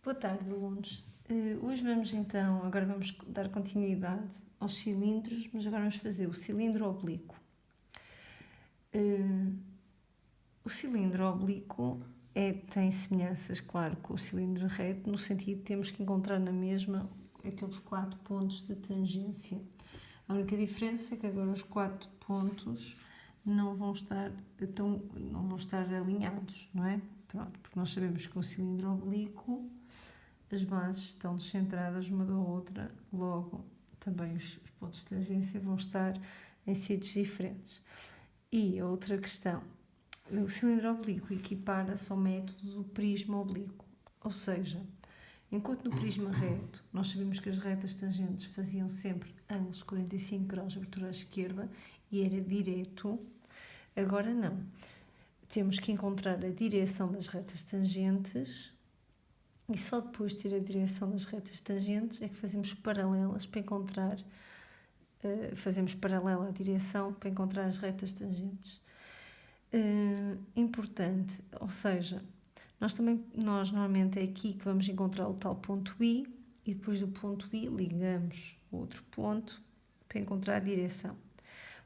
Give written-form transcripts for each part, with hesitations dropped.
Boa tarde, alunos. Hoje agora vamos dar continuidade aos cilindros, mas agora vamos fazer o cilindro oblíquo. O cilindro oblíquo tem semelhanças, claro, com o cilindro reto, no sentido de temos que encontrar na mesma aqueles 4 pontos de tangência. A única diferença é que agora os 4 pontos não vão estar alinhados, não é? Pronto, porque nós sabemos que o cilindro oblíquo as bases estão descentradas uma da outra, logo também os pontos de tangência vão estar em sítios diferentes. E a outra questão, o cilindro oblíquo equipara-se ao método do prisma oblíquo, ou seja, enquanto no prisma reto nós sabemos que as retas tangentes faziam sempre ângulos 45 graus de abertura à esquerda e era direto, agora não. Temos que encontrar a direção das retas tangentes e só depois de ter a direção das retas tangentes é que fazemos paralelas para encontrar, fazemos paralela à direção para encontrar as retas tangentes. Importante, ou seja, nós normalmente é aqui que vamos encontrar o tal ponto I e depois do ponto I ligamos outro ponto para encontrar a direção.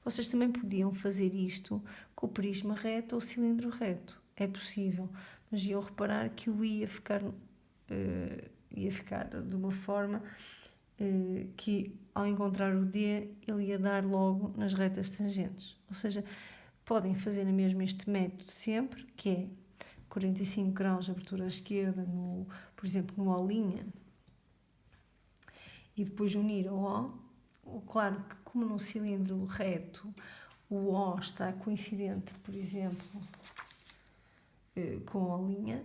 Vocês também podiam fazer isto com o prisma reto ou o cilindro reto, é possível, mas iam reparar que o I ia ficar de uma forma que ao encontrar o D ele ia dar logo nas retas tangentes, ou seja, podem fazer na mesma este método sempre, que é 45 graus de abertura à esquerda, por exemplo, no O', e depois unir ao O. Claro que como no cilindro reto o O está coincidente, por exemplo, com a O',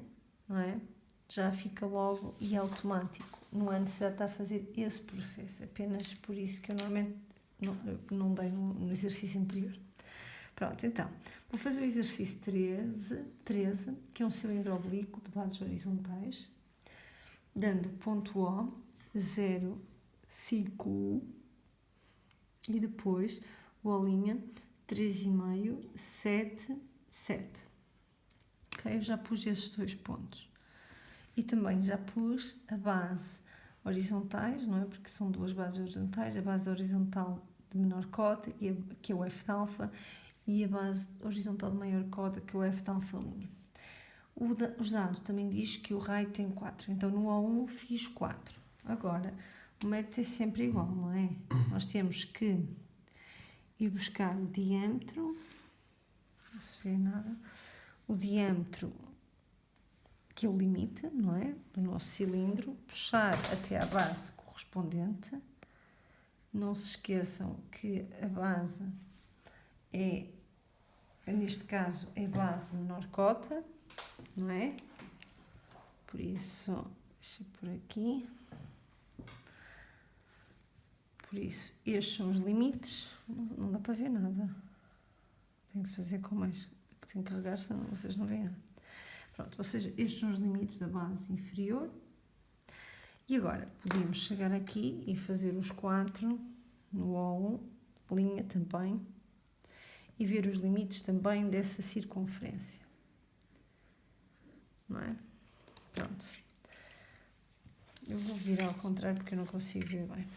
não é? Já fica logo e automático. Não há necessidade de estar a fazer esse processo, apenas por isso que eu normalmente não dei no exercício anterior. Pronto, então, vou fazer o exercício 13, que é um cilindro oblíquo de bases horizontais, dando ponto O, 0, 5, 1, e depois o O', 3,5, 7, 7. Ok, eu já pus esses 2 pontos. E também já pus a base horizontais, não é? Porque são 2 bases horizontais, a base horizontal de menor cota, que é o F de alfa, e a base horizontal de maior cota, que é o F de alfa'. Os dados também diz que o raio tem 4, então no O1 fiz 4. Agora, o método é sempre igual, não é? Nós temos que ir buscar o diâmetro, não se vê nada, o diâmetro, que é o limite, não é? Do nosso cilindro, puxar até à base correspondente. Não se esqueçam que a base neste caso, é base menor cota, não é? Por isso, deixa por aqui. Por isso, estes são os limites. Não dá para ver nada. Tenho que fazer com mais. Tenho que carregar, senão vocês não veem nada. Pronto, ou seja, estes são os limites da base inferior. E agora, podemos chegar aqui e fazer os 4 no O1, linha também, e ver os limites também dessa circunferência. Não é? Pronto. Eu vou virar ao contrário porque eu não consigo ver bem.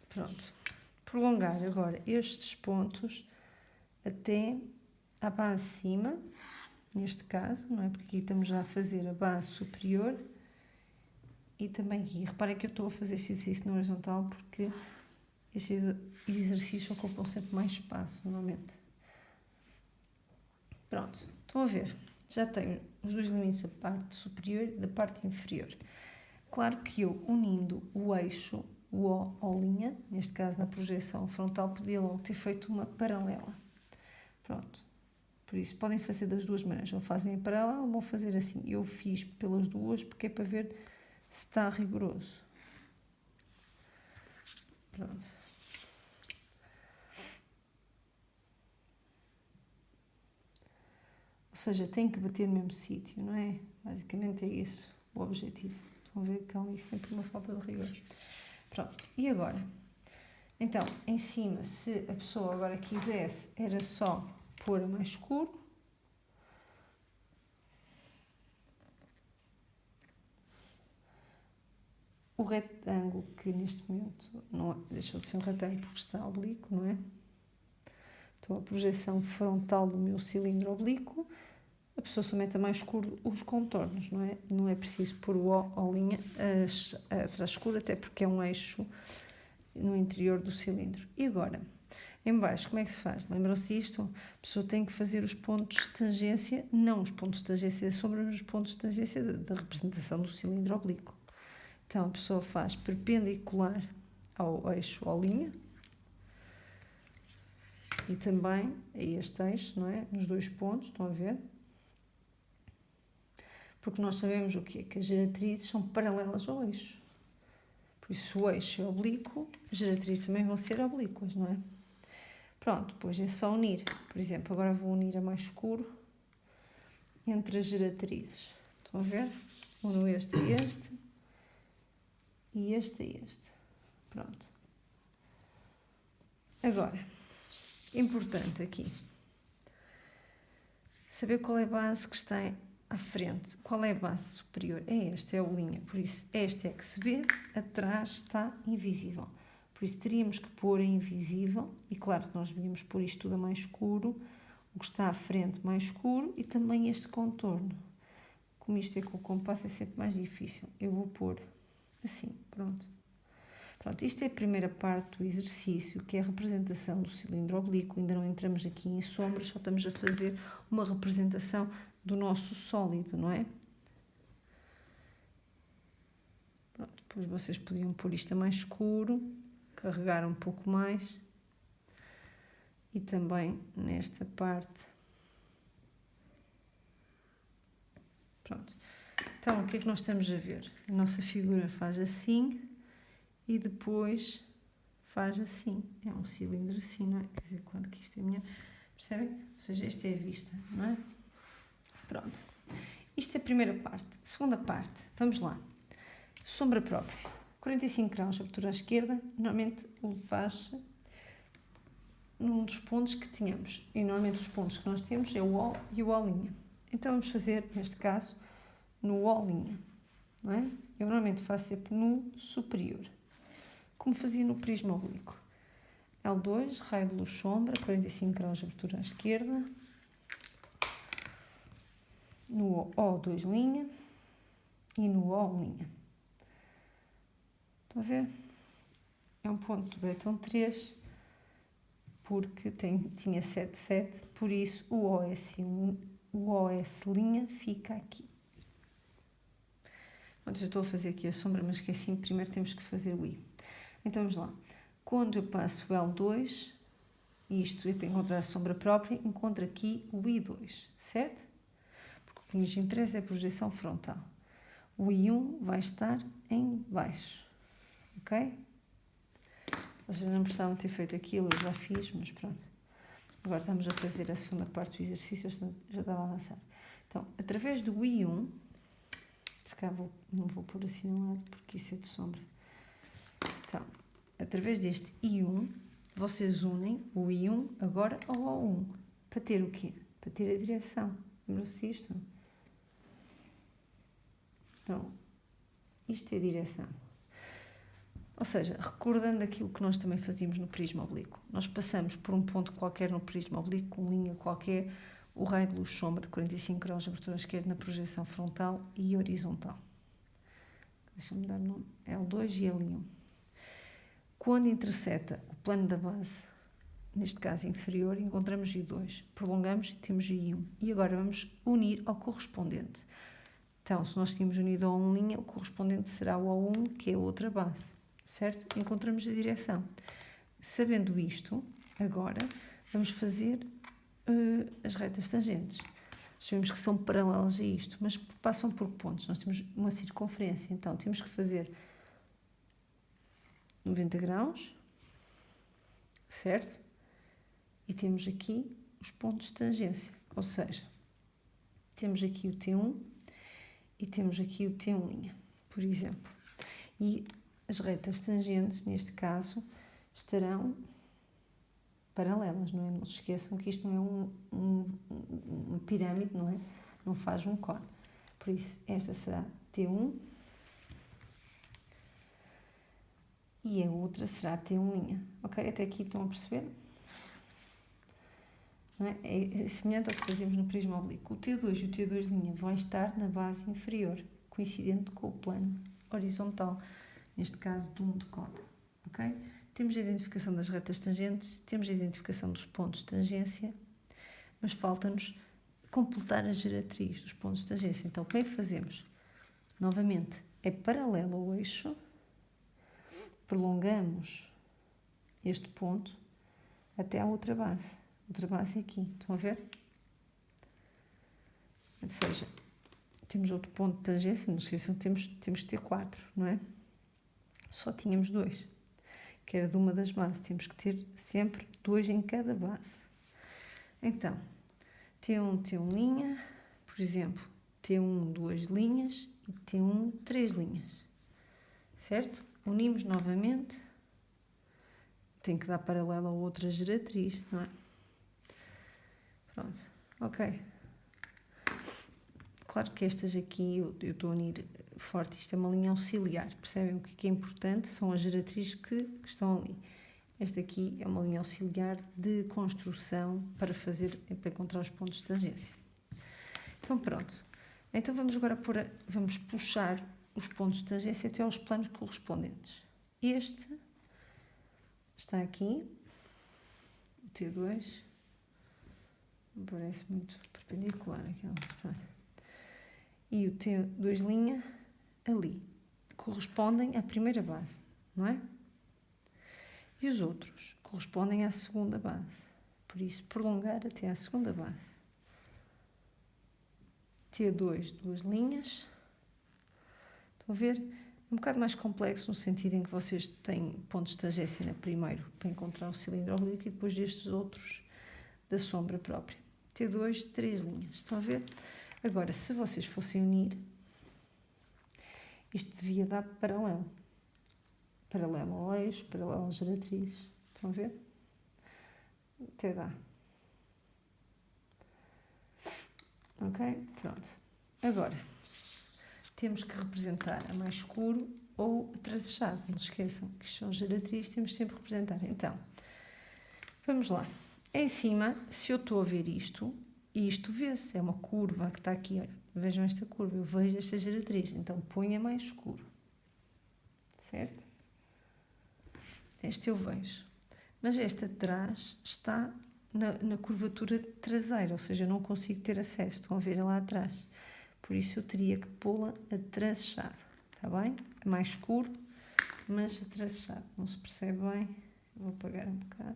Pronto. Prolongar agora estes pontos até à base cima, neste caso, não é? Porque aqui estamos já a fazer a base superior e também aqui. Reparem que eu estou a fazer este exercício no horizontal porque estes exercícios ocupam sempre mais espaço, normalmente. Pronto, estão a ver? Já tenho os 2 limites da parte superior e da parte inferior. Claro que eu, unindo o eixo, o O ao linha, neste caso na projeção frontal, podia logo ter feito uma paralela. Pronto. Por isso, podem fazer das 2 maneiras. Ou fazem a paralela ou vão fazer assim. Eu fiz pelas 2 porque é para ver se está rigoroso. Pronto. Ou seja, tem que bater no mesmo sítio, não é? Basicamente é isso o objetivo. Estão a ver que há ali sempre uma falta de rigor. Pronto, e agora? Então, em cima, se a pessoa agora quisesse, era só pôr a mais escuro. O retângulo, que neste momento não deixou de ser um retângulo porque está oblíquo, não é? Então, a projeção frontal do meu cilindro oblíquo, a pessoa só mete a mais escuro os contornos, não é? Não é preciso pôr o O ou linha atrás escuro, até porque é um eixo no interior do cilindro. E agora, em baixo, como é que se faz? Lembram-se disto? A pessoa tem que fazer os pontos de tangência, não os pontos de tangência da sombra, mas os pontos de tangência da representação do cilindro oblíquo. Então, a pessoa faz perpendicular ao eixo ou linha e também a este eixo, não é? Nos dois pontos, estão a ver? Porque nós sabemos o quê? Que as geratrizes são paralelas ao eixo. Por isso, o eixo é oblíquo, as geratrizes também vão ser oblíquas, não é? Pronto, depois é só unir. Por exemplo, agora vou unir a mais escuro entre as geratrizes. Estão a ver? Uno este a este e este a este. Pronto. Agora, importante aqui, saber qual é a base que está à frente. Qual é a base superior? É esta, é a linha. Por isso, esta é que se vê, atrás está invisível. Por isso, teríamos que pôr em invisível, e claro que nós devíamos pôr isto tudo a mais escuro, o que está à frente mais escuro, e também este contorno. Como isto é com o compasso, é sempre mais difícil. Eu vou pôr assim, pronto. Pronto, isto é a primeira parte do exercício, que é a representação do cilindro oblíquo. Ainda não entramos aqui em sombras, só estamos a fazer uma representação do nosso sólido, não é? Pronto, depois vocês podiam pôr isto a mais escuro, carregar um pouco mais. E também nesta parte. Pronto. Então, o que é que nós estamos a ver? A nossa figura faz assim e depois faz assim. É um cilindro assim, não é? Quer dizer, claro que isto é minha. Percebem? Ou seja, esta é a vista, não é? Pronto. Isto é a primeira parte. Segunda parte, vamos lá. Sombra própria. 45 graus, abertura à esquerda. Normalmente o faz num dos pontos que tínhamos. E normalmente os pontos que nós temos é o O e o O'. Então vamos fazer, neste caso, no O', não é? Eu normalmente faço sempre no superior, como fazia no prisma oblíquo. L2, raio de luz sombra, 45 graus de abertura à esquerda. No O2', e no O'. Estão a ver? É um ponto de Betão 3, porque tinha 7,7, por isso o OS' fica aqui. Bom, já estou a fazer aqui a sombra, mas esqueci, primeiro temos que fazer o I. Então vamos lá. Quando eu passo o L2, isto é para encontrar a sombra própria, encontro aqui o I2, certo? Porque o que nos interessa é a projeção frontal. O I1 vai estar em baixo, ok? Vocês não precisavam ter feito aquilo, eu já fiz, mas pronto. Agora estamos a fazer a segunda parte do exercício, já estava a avançar. Então, através do I1, se calhar não vou pôr assim no lado, porque isso é de sombra. Então, através deste I1, vocês unem o I1 agora ao O1. Para ter o quê? Para ter a direção. Lembram-se disto? Então, isto é a direção. Ou seja, recordando aquilo que nós também fazíamos no prisma oblíquo. Nós passamos por um ponto qualquer no prisma oblíquo, com linha qualquer, o raio de luz sombra de 45 graus de abertura à esquerda na projeção frontal e horizontal. Deixa-me dar o nome. L2 e L1. Quando interseta o plano da base, neste caso inferior, encontramos I2. Prolongamos e temos I1. E agora vamos unir ao correspondente. Então, se nós tínhamos unido a o correspondente será o O1, que é a outra base. Certo? Encontramos a direção. Sabendo isto, agora vamos fazer as retas tangentes. Sabemos que são paralelas a isto, mas passam por pontos. Nós temos uma circunferência, então temos que fazer 90 graus, certo? E temos aqui os pontos de tangência, ou seja, temos aqui o T1 e temos aqui o T1', por exemplo. E as retas tangentes, neste caso, estarão paralelas, não é? Não se esqueçam que isto não é uma pirâmide, não é? Não faz um cone. Por isso, esta será T1 e a outra será T1'. Ok? Até aqui estão a perceber? Não é? É semelhante ao que fazemos no prisma oblíquo. O T2 e o T2' vão estar na base inferior, coincidente com o plano horizontal, neste caso de um decode. Ok? Temos a identificação das retas tangentes, temos a identificação dos pontos de tangência, mas falta-nos completar a geratriz dos pontos de tangência. Então, como é que fazemos? Novamente, é paralelo ao eixo, prolongamos este ponto até à outra base. Outra base é aqui, estão a ver? Ou seja, temos outro ponto de tangência, não se esqueçam, temos que ter 4, não é? Só tínhamos 2, que era de uma das bases. Temos que ter sempre 2 em cada base. Então, T1, T1', por exemplo, T1, 2 linhas e T1, 3 linhas. Certo? Unimos novamente. Tem que dar paralelo a outra geratriz, não é? Pronto. Ok. Claro que estas aqui eu estou a unir forte. Isto é uma linha auxiliar. Percebem o que é importante? São as geratrizes que estão ali. Esta aqui é uma linha auxiliar de construção para encontrar os pontos de tangência. Então pronto. Então vamos agora vamos puxar os pontos de tangência até aos planos correspondentes. Este está aqui, o T2, parece muito perpendicular aquela. E o T2' ali, correspondem à primeira base, não é? E os outros correspondem à segunda base. Por isso, prolongar até à segunda base. T2, 2 linhas. Estão a ver? É um bocado mais complexo no sentido em que vocês têm pontos de tangência na primeiro para encontrar o cilindro oblíquo e depois destes outros da sombra própria. T2, 3 linhas. Estão a ver? Agora, se vocês fossem unir, isto devia dar paralelo. Paralelo ao eixo, paralelo às geratrizes. Estão a ver? Até dá. Ok? Pronto. Agora, temos que representar a mais escuro ou a tracejado. Não se esqueçam que isto são geratrizes, temos sempre que representar. Então, vamos lá. Em cima, se eu estou a ver isto, e isto vê-se, é uma curva que está aqui, olha, vejam esta curva, eu vejo esta geratriz, então ponha mais escuro, certo? Este eu vejo, mas esta de trás está na curvatura traseira, ou seja, eu não consigo ter acesso, estão a ver lá atrás, por isso eu teria que pô-la a tracejado, está bem? É mais escuro, mas a tracejado, não se percebe bem, vou apagar um bocado,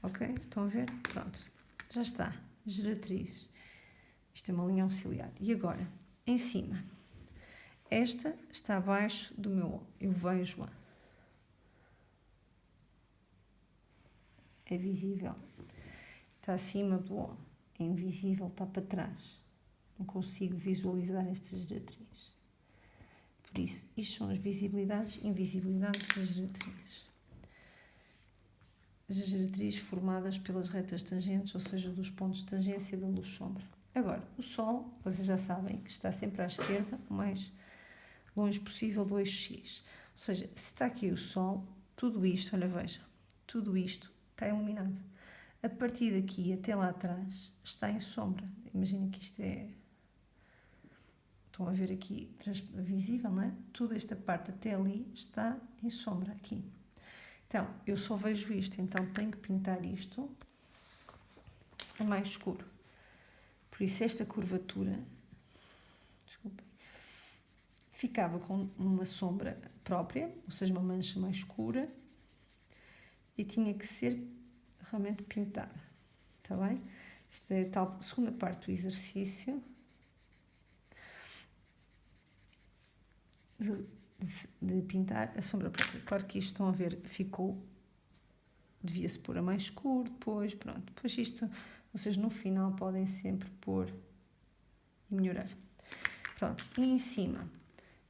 ok? Estão a ver? Pronto, já está. Geratrizes. Isto é uma linha auxiliar. E agora, em cima, esta está abaixo do meu O. Eu vejo-a. É visível. Está acima do O. É invisível, está para trás. Não consigo visualizar esta geratriz. Por isso, isto são as visibilidades e invisibilidades das geratrizes. As geratrizes formadas pelas retas tangentes, ou seja, dos pontos de tangência da luz-sombra. Agora, o Sol, vocês já sabem que está sempre à esquerda, o mais longe possível do eixo X. Ou seja, se está aqui o Sol, tudo isto, olha, veja, tudo isto está iluminado. A partir daqui até lá atrás está em sombra. Imaginem que isto é... Estão a ver aqui, visível, não é? Toda esta parte até ali está em sombra, aqui. Então, eu só vejo isto, então tenho que pintar isto a mais escuro. Por isso, esta curvatura, desculpem, ficava com uma sombra própria, ou seja, uma mancha mais escura, e tinha que ser realmente pintada, está bem? Esta é a tal segunda parte do exercício. De pintar a sombra própria. Claro que isto, estão a ver, ficou, devia-se pôr a mais escuro, depois, pronto. Depois isto, vocês no final podem sempre pôr e melhorar. Pronto, e em cima,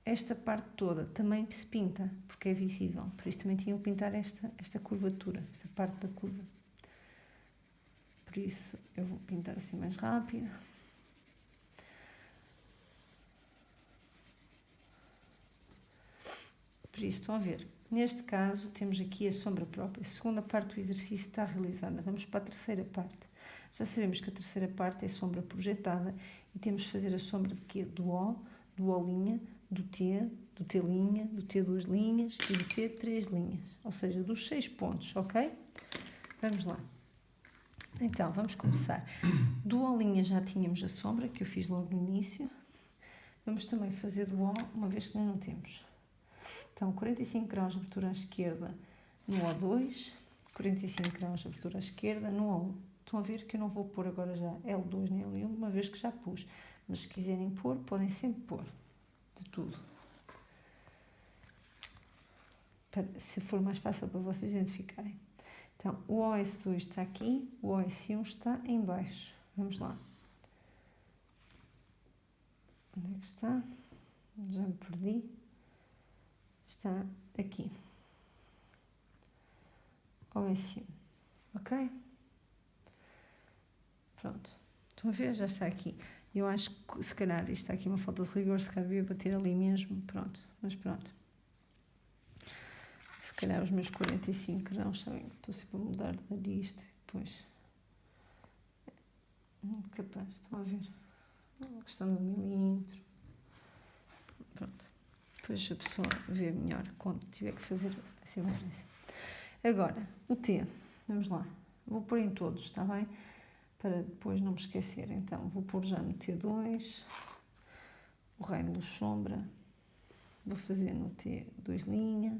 esta parte toda também se pinta, porque é visível. Por isso também tinham que pintar esta curvatura, esta parte da curva. Por isso eu vou pintar assim mais rápido. Por isso, estão a ver, neste caso temos aqui a sombra própria. A segunda parte do exercício está realizada. Vamos para a terceira parte. Já sabemos que a terceira parte é sombra projetada e temos de fazer a sombra de quê? Do O linha, do T linha, do T 2 linhas e do T 3 linhas. Ou seja, dos 6 pontos, ok? Vamos lá. Então, vamos começar. Do O linha já tínhamos a sombra, que eu fiz logo no início. Vamos também fazer do O, uma vez que ainda não temos. Então, 45 graus de abertura à esquerda no O2, 45 graus de abertura à esquerda no O1. Estão a ver que eu não vou pôr agora já L2 nem L1, uma vez que já pus. Mas se quiserem pôr, podem sempre pôr. De tudo. Se for mais fácil para vocês identificarem. Então, o OS2 está aqui, o OS1 está em baixo. Vamos lá. Onde é que está? Já me perdi. Está aqui. OS1. Ok? Pronto. Estão a ver? Já está aqui. Eu acho que se calhar isto está aqui uma falta de rigor, se calhar devia bater ali mesmo. Pronto. Mas pronto. Se calhar os meus 45 graus, sabem que estou sempre a mudar disto e depois. Capaz, estão a ver? A questão do milímetro. Pronto. Depois a pessoa vê melhor quando tiver que fazer assim uma diferença. Agora, o T. Vamos lá. Vou pôr em todos, está bem? Para depois não me esquecer. Então, vou pôr já no T2, o raio de luz sombra. Vou fazer no T2 linha.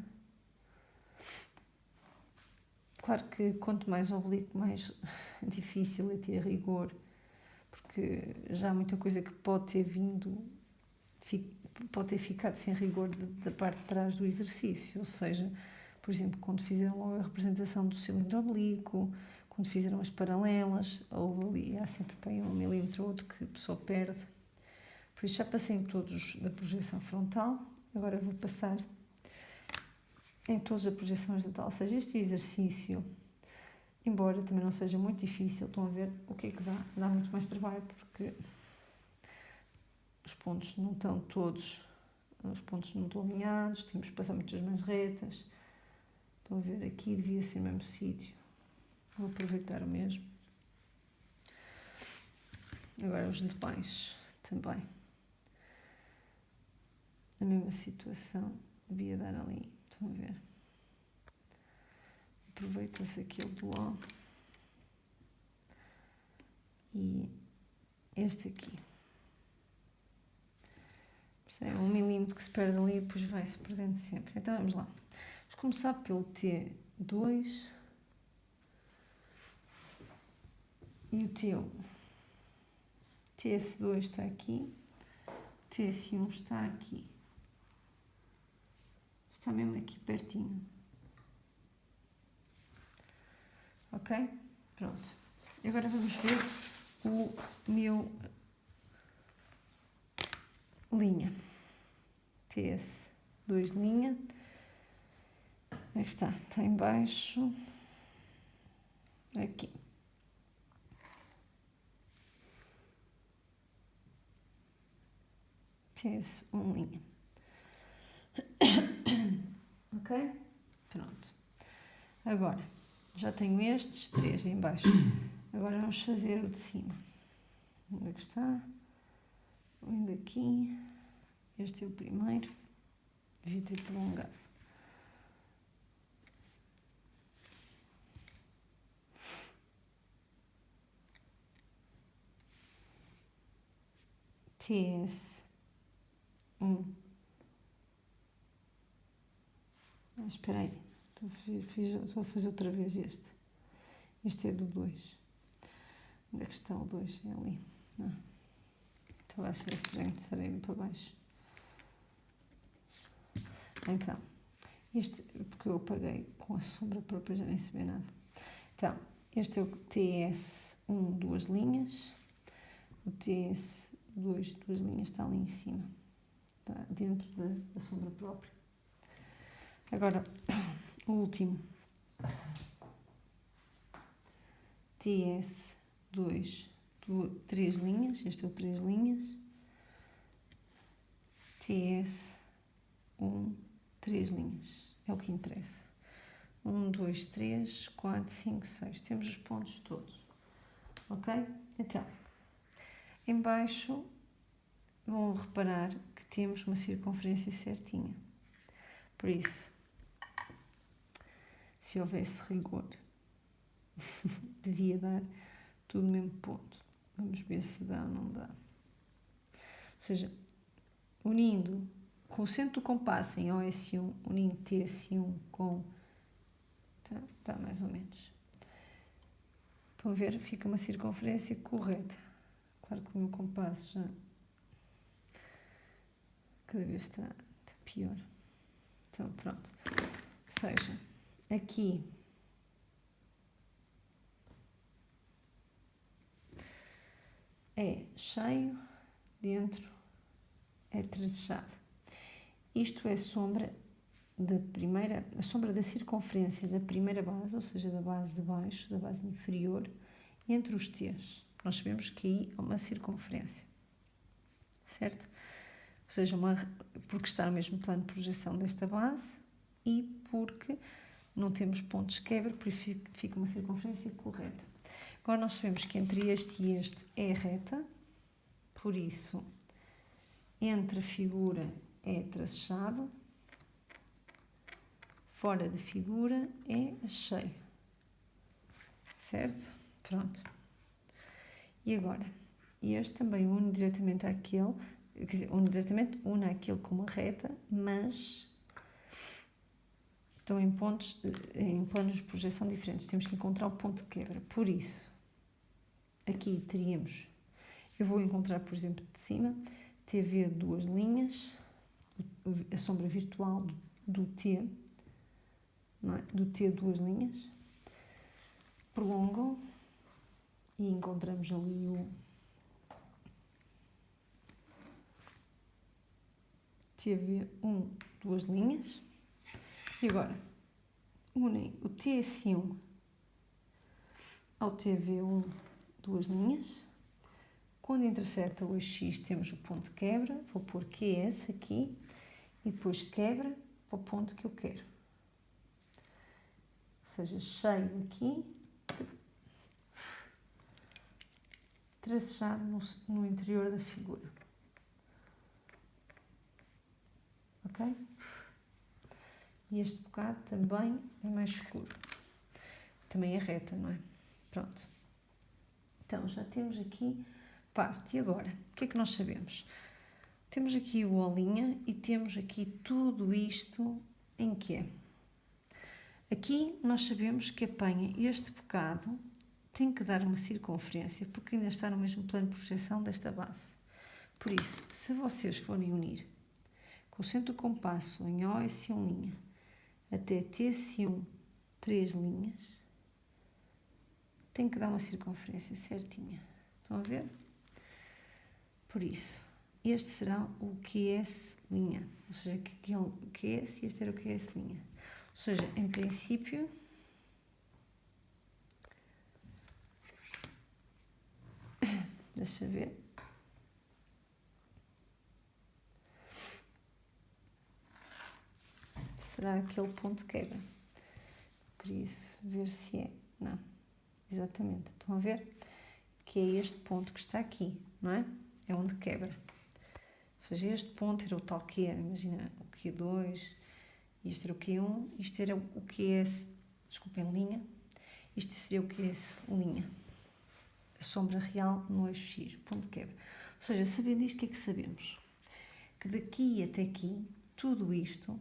Claro que quanto mais oblíquo, mais difícil é ter rigor, porque já há muita coisa que pode ter vindo, pode ter ficado sem rigor da parte de trás do exercício. Ou seja, por exemplo, quando fizeram logo a representação do cilindro oblíquo, quando fizeram as paralelas, ou ali há sempre bem 1 milímetro ou outro que a pessoa perde. Por isso já passei em todos da projeção frontal, agora vou passar em todas as projeções horizontal. Ou seja, este exercício, embora também não seja muito difícil, estão a ver o que é que dá? Dá muito mais trabalho porque os pontos não estão todos, os pontos não estão alinhados, temos que passar muitas mais retas. Estão a ver, aqui devia ser o mesmo sítio. Vou aproveitar o mesmo. Agora os de baixo também. A mesma situação, devia dar ali. Estão a ver? Aproveita-se aquele do O. E este aqui. É 1 milímetro que se perde ali e depois vai-se perdendo sempre. Então vamos lá. Vamos começar pelo T2 e o T1. TS2 está aqui. O TS1 está aqui. Está mesmo aqui pertinho. Ok? Pronto. Agora vamos ver o meu linha. TS2 linha. Onde é que está? Está em baixo. Aqui. TS1 linha. Ok? Pronto. Agora, já tenho estes 3 em baixo. Agora vamos fazer o de cima. Onde é que está? Vindo aqui. Este é o primeiro. Devia ter prolongado. TS1. Espera aí. Estou a fazer outra vez este. Este é do 2. Onde é que está o 2? É ali. Não. Então vai ser estranho de estarem para baixo. Então, este, porque eu apaguei com a sombra própria, já nem se vê nada. Então, este é o TS1, 2 linhas. O TS2, 2 linhas, está ali em cima. está dentro da sombra própria. Agora, o último. TS 2, 3 linhas, este é o 3 linhas. TS 1, 3 linhas, é o que interessa. 1, 2, 3, 4, 5, 6, temos os pontos todos, ok? Então, em baixo vão reparar que temos uma circunferência certinha, por isso, se houvesse rigor, devia dar tudo no mesmo ponto. Vamos ver se dá ou não dá. Ou seja, unindo com o centro do compasso em OS1, unindo TS1 com... Tá mais ou menos. Estão a ver? Fica uma circunferência correta. Claro que o meu compasso já... cada vez está pior. Então, pronto. Ou seja, aqui... é cheio, dentro é trajejado. Isto é sombra da primeira, a sombra da circunferência da primeira base, ou seja, da base de baixo, da base inferior, entre os T's. Nós sabemos que aí há uma circunferência, certo? Ou seja, porque está no mesmo plano de projeção desta base e porque não temos pontos de quebra, por isso fica uma circunferência correta. Agora nós sabemos que entre este e este é reta, por isso, entre a figura é tracejado, fora da figura é cheio, certo? Pronto. E agora, este também une diretamente àquele, quer dizer, une àquele com uma reta, mas estão em planos de projeção diferentes. Temos que encontrar o ponto de quebra. Por isso, aqui teríamos, eu vou encontrar, por exemplo, de cima, TV duas linhas, a sombra virtual do T, não é? Do T duas linhas, prolongam e encontramos ali o TV1 duas linhas. E agora, unem o TS1 ao TV1 duas linhas. Quando intersecta o X temos o ponto de quebra, vou pôr QS aqui e depois quebra para o ponto que eu quero. Ou seja, cheio aqui, tracejado no interior da figura. Ok? E este bocado também é mais escuro. Também é reta, não é? Pronto. Então, já temos aqui parte. E agora, o que é que nós sabemos? Temos aqui o olinha e temos aqui tudo isto em quê? Aqui nós sabemos que apanha este bocado, tem que dar uma circunferência, porque ainda está no mesmo plano de projeção desta base. Por isso, se vocês forem unir com o centro do compasso em OS1 linha até TS1 3 linhas, tem que dar uma circunferência certinha. Estão a ver? Por isso, este será o QS linha, ou seja, aquele o QS e este era o QS linha. Ou seja, em princípio, deixa ver. Será aquele ponto de quebra? Queria ver se é. Não, exatamente. Estão a ver? Que é este ponto que está aqui, não é? É onde quebra. Ou seja, este ponto era o tal Q, imagina o Q2, isto era o Q1, isto era o QS, desculpem, linha, isto seria o QS linha. A sombra real no eixo X, ponto de quebra. Ou seja, sabendo isto, o que é que sabemos? Que daqui até aqui, tudo isto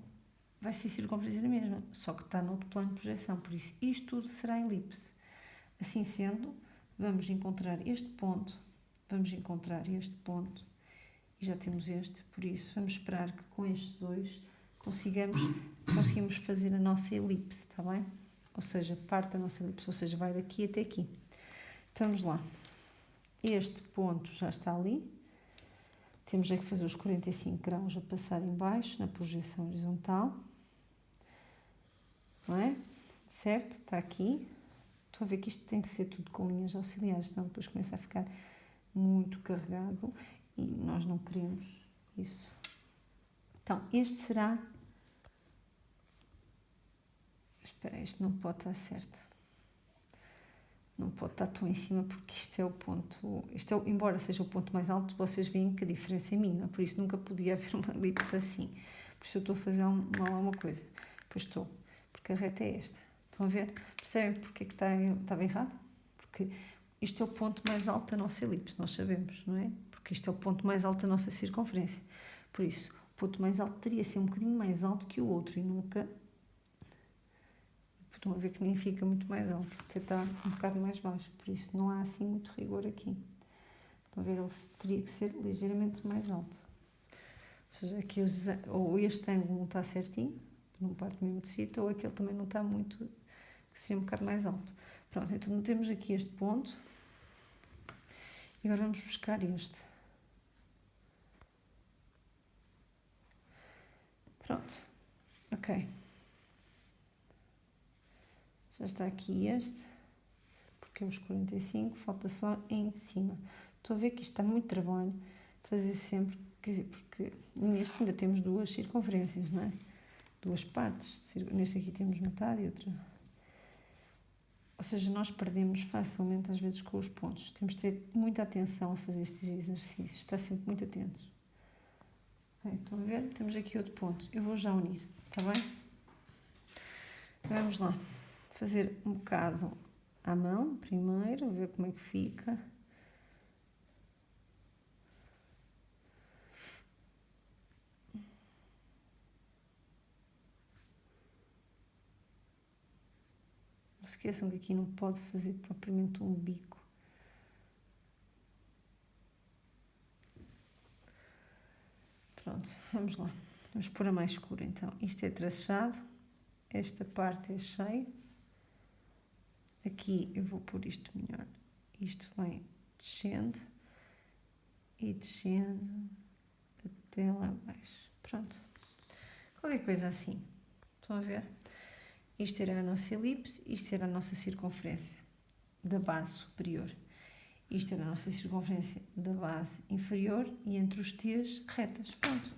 vai ser circunferência na mesma, só que está no outro plano de projeção, por isso isto tudo será elipse. Assim sendo, vamos encontrar este ponto, vamos encontrar este ponto, e já temos este, por isso vamos esperar que com estes dois conseguimos fazer a nossa elipse, está bem? Ou seja, parte da nossa elipse, ou seja, vai daqui até aqui. Então, vamos lá. Este ponto já está ali, Temos é que fazer os 45 graus a passar em baixo, na projeção horizontal. Não é? Certo? Está aqui. Estou a ver que isto tem que ser tudo com linhas auxiliares, senão depois começa a ficar muito carregado e nós não queremos isso. Então, este será... Espera, este não pode estar certo. Não pode estar tão em cima porque isto é o ponto... embora seja o ponto mais alto, vocês veem que a diferença é mínima, por isso nunca podia haver uma elipse assim. Por isso eu estou a fazer uma coisa. Pois estou, porque a reta é esta. Estão a ver? Percebem porque é que estava errado? Porque isto é o ponto mais alto da nossa elipse, nós sabemos, não é? Porque isto é o ponto mais alto da nossa circunferência. Por isso, o ponto mais alto teria de ser um bocadinho mais alto que o outro e nunca... Estão a ver que nem fica muito mais alto, até está um bocado mais baixo, por isso não há assim muito rigor aqui. Estão a ver, ele teria que ser ligeiramente mais alto. Ou seja, aqui ou este ângulo não está certinho, não parte mesmo de sítio, ou aquele também não está muito, que seria um bocado mais alto. Pronto, então temos aqui este ponto, e agora vamos buscar este. Pronto, ok. Já está aqui este, porque é os 45, falta só em cima. Estou a ver que isto está muito trabalho, fazer sempre, porque neste ainda temos duas circunferências, não é? Duas partes, neste aqui temos metade e outra. Ou seja, nós perdemos facilmente às vezes com os pontos. Temos de ter muita atenção a fazer estes exercícios, estar sempre muito atentos. Okay, estão a ver? Temos aqui outro ponto. Eu vou já unir, está bem? Vamos lá. Fazer um bocado à mão, primeiro, ver como é que fica. Não se esqueçam que aqui não pode fazer propriamente um bico. Pronto, vamos lá. Vamos pôr a mais escura então. Isto é traçado, esta parte é cheia. Aqui eu vou pôr isto melhor. Isto vem descendo e descendo até lá abaixo. Pronto. Qualquer coisa assim. Estão a ver? Isto era a nossa elipse, isto era a nossa circunferência da base superior. Isto era a nossa circunferência da base inferior e entre os T's retas. Pronto.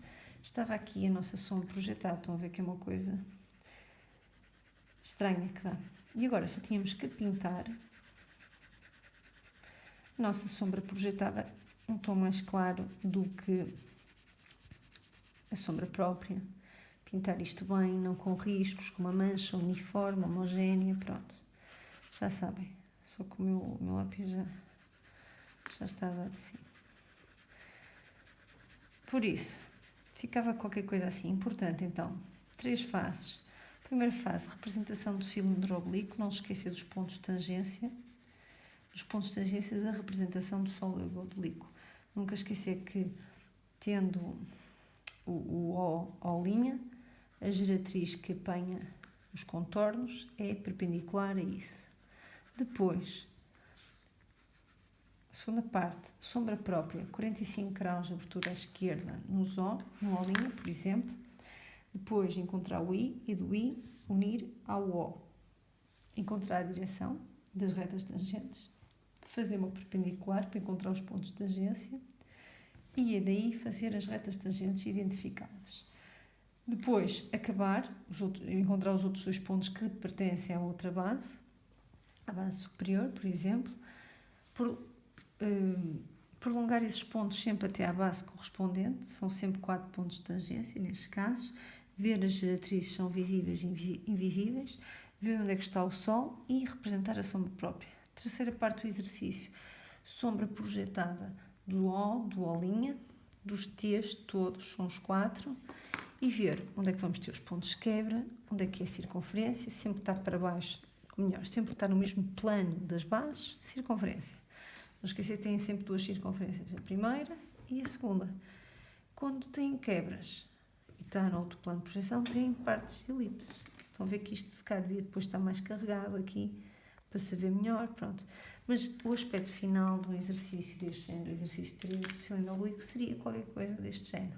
Estava aqui a nossa sombra projetada. Estão a ver que é uma coisa estranha que dá. E agora só tínhamos que pintar a nossa sombra projetada um tom mais claro do que a sombra própria. Pintar isto bem, não com riscos, com uma mancha uniforme, homogénea, pronto. Já sabem. Só que o meu lápis já está a dar de si. Por isso, ficava qualquer coisa assim. Importante, então, 3 faces. Primeira fase, representação do cilindro oblíquo. Não se esqueça dos pontos de tangência. Dos pontos de tangência da representação do sólido oblíquo. Nunca esquecer que, tendo o O', a geratriz que apanha os contornos é perpendicular a isso. Depois, a segunda parte, sombra própria, 45 graus, abertura à esquerda no O', por exemplo. Depois, encontrar o I e do I unir ao O. Encontrar a direção das retas tangentes. Fazer uma perpendicular para encontrar os pontos de tangência. E é daí fazer as retas tangentes e identificá-las. Depois, encontrar os outros 2 pontos que pertencem à outra base, à base superior, por exemplo. Prolongar esses pontos sempre até à base correspondente, são sempre 4 pontos de tangência, nestes casos. Ver as geratrizes são visíveis e invisíveis. Ver onde é que está o Sol e representar a sombra própria. Terceira parte do exercício, sombra projetada do O', dos T's todos, são os 4, e ver onde é que vamos ter os pontos de quebra, onde é que é a circunferência, sempre estar para baixo, ou melhor, sempre estar no mesmo plano das bases, circunferência. Não esquecer que têm sempre 2 circunferências, a primeira e a segunda. Quando têm quebras e está no outro plano de projeção, têm partes de elipses. Estão a ver que isto se calhar devia depois estar mais carregado aqui, para se ver melhor, pronto. Mas o aspecto final do exercício deste género, o exercício 3, do cilindro oblíquo, seria qualquer coisa deste género.